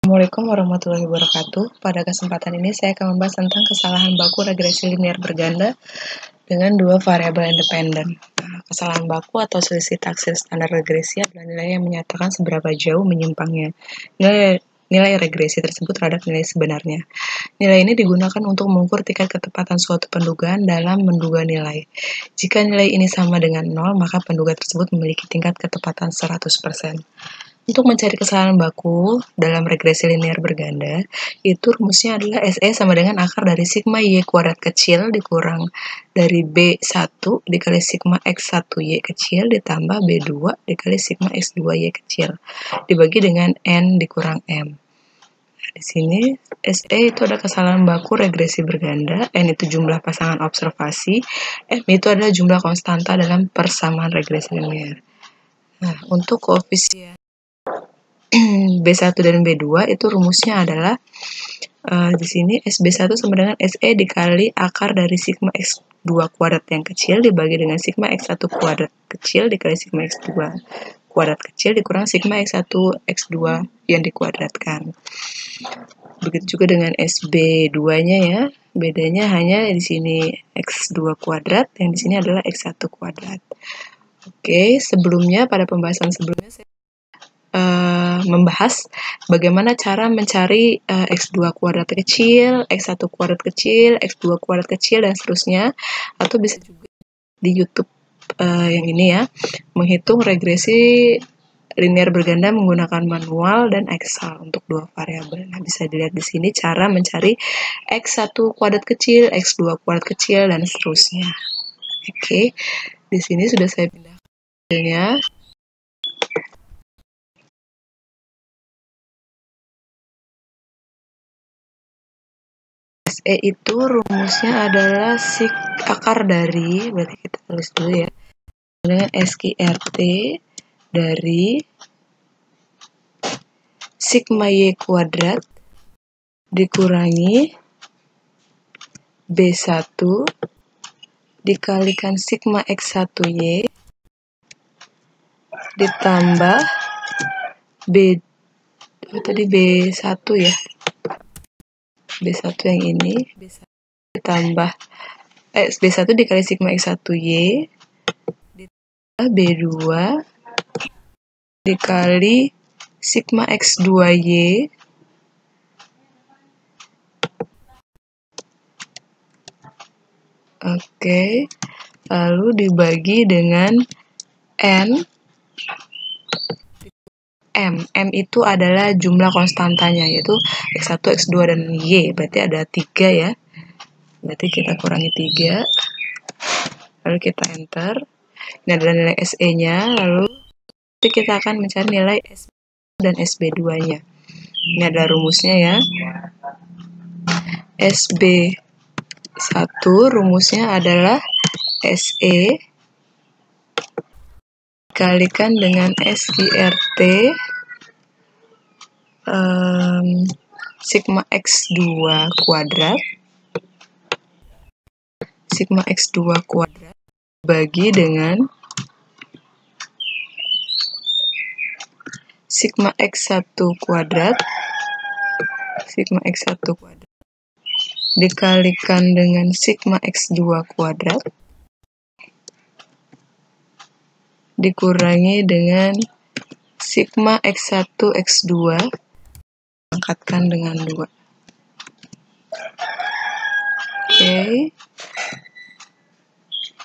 Assalamualaikum warahmatullahi wabarakatuh. Pada kesempatan ini saya akan membahas tentang kesalahan baku regresi linear berganda dengan dua variabel independen. Kesalahan baku atau selisih taksir standar regresi adalah nilai yang menyatakan seberapa jauh menyimpangnya nilai regresi tersebut terhadap nilai sebenarnya. Nilai ini digunakan untuk mengukur tingkat ketepatan suatu pendugaan dalam menduga nilai. Jika nilai ini sama dengan 0, maka penduga tersebut memiliki tingkat ketepatan 100%. Untuk mencari kesalahan baku dalam regresi linear berganda, itu rumusnya adalah SE sama dengan akar dari sigma Y kuadrat kecil dikurang dari B1 dikali sigma X1Y kecil ditambah B2 dikali sigma X2Y kecil, dibagi dengan N dikurang M. Nah, di sini SE itu ada kesalahan baku regresi berganda, N itu jumlah pasangan observasi, M itu adalah jumlah konstanta dalam persamaan regresi linear. Nah, untuk koefisien B1 dan B2 itu rumusnya adalah di sini SB1 sama dengan SE dikali akar dari sigma X2 kuadrat yang kecil dibagi dengan sigma X1 kuadrat kecil dikali sigma X2 kuadrat kecil dikurang sigma X1 X2 yang dikuadratkan. Begitu juga dengan SB2-nya ya. Bedanya hanya di sini X2 kuadrat, yang di sini adalah X1 kuadrat. Oke, sebelumnya pada pembahasan sebelumnya saya membahas bagaimana cara mencari X2 kuadrat kecil, X1 kuadrat kecil, X2 kuadrat kecil, dan seterusnya. Atau bisa juga di YouTube yang ini ya, menghitung regresi linear berganda menggunakan manual dan Excel untuk dua variabel. Nah, bisa dilihat di sini cara mencari X1 kuadrat kecil, X2 kuadrat kecil, dan seterusnya. Oke, di sini sudah saya pindahkan. SE itu rumusnya adalah akar dari, berarti kita tulis dulu ya, dengan SQRT dari sigma Y kuadrat dikurangi B1 dikalikan sigma X1Y ditambah B1 ya, B1 yang ini ditambah B1 dikali sigma X1Y ditambah B2 dikali sigma X2Y oke, lalu dibagi dengan N. M itu adalah jumlah konstantanya, yaitu X1, X2, dan Y. Berarti ada 3 ya. Berarti kita kurangi 3. Lalu kita enter. Ini adalah nilai SE-nya. Lalu kita akan mencari nilai SB dan SB2-nya. Ini adalah rumusnya ya. SB1 rumusnya adalah SE dikalikan dengan SQRT sigma X2 kuadrat bagi dengan sigma X1 kuadrat dikalikan dengan sigma X2 kuadrat dikurangi dengan sigma X1 X2 angkatkan dengan 2. Oke.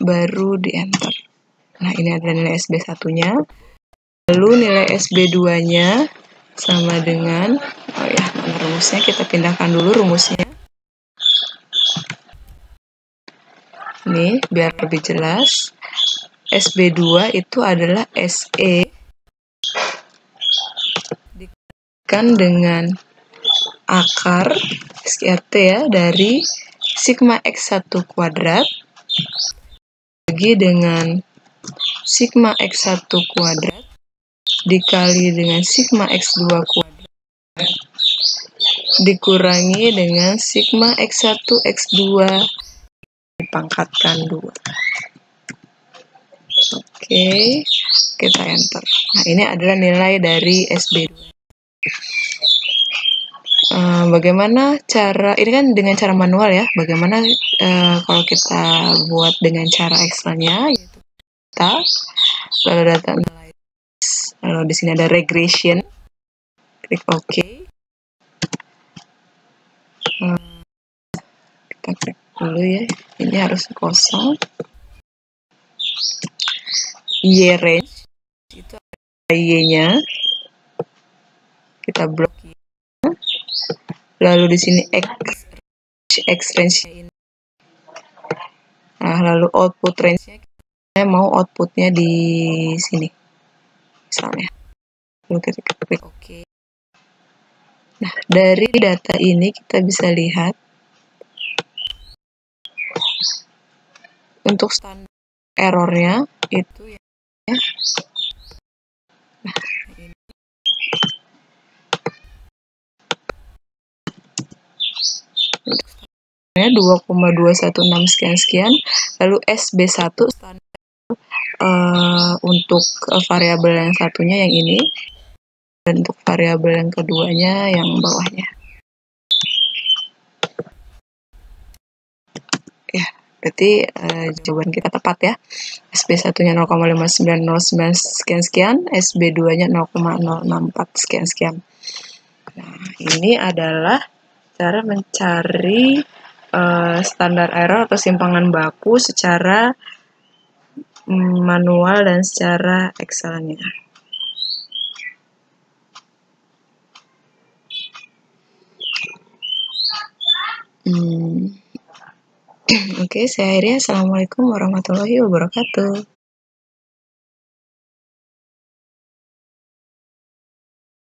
Baru di enter. Nah, ini adalah nilai SB1-nya. Lalu nilai SB2-nya sama dengan, mana rumusnya? Kita pindahkan dulu rumusnya. Ini biar lebih jelas. SB2 itu adalah SE dikalikan dengan akar SQRT ya dari sigma X1 kuadrat bagi dengan sigma X1 kuadrat dikali dengan sigma X2 kuadrat dikurangi dengan sigma X1 X2 dipangkatkan 2. Oke, kita enter. Nah, ini adalah nilai dari SB2. Bagaimana cara ini kan dengan cara manual ya. Bagaimana kalau kita buat dengan cara Excel-nya, yaitu kita lalu data analysis, lalu di sini ada regression, klik OK. Kita klik dulu ya, ini harus kosong. Y range itu ada Y-nya, kita blok Y. Lalu di sini X range ini. Nah, lalu output range-nya saya mau outputnya di sini misalnya. Lalu kita klik OK. Nah, dari data ini kita bisa lihat untuk standar errornya itu ya. Nah, ini. Untuk 2,216 sekian-sekian, lalu SB1 standar untuk variabel yang satunya yang ini, dan untuk variabel yang keduanya yang bawahnya. Ya, berarti jawaban kita tepat ya. SB1-nya 0,5909 sekian-sekian, SB2-nya 0,064 sekian-sekian. Nah, ini adalah cara mencari standar error atau simpangan baku secara manual dan secara Excel-nya. Oke, saya akhiri. Assalamualaikum warahmatullahi wabarakatuh.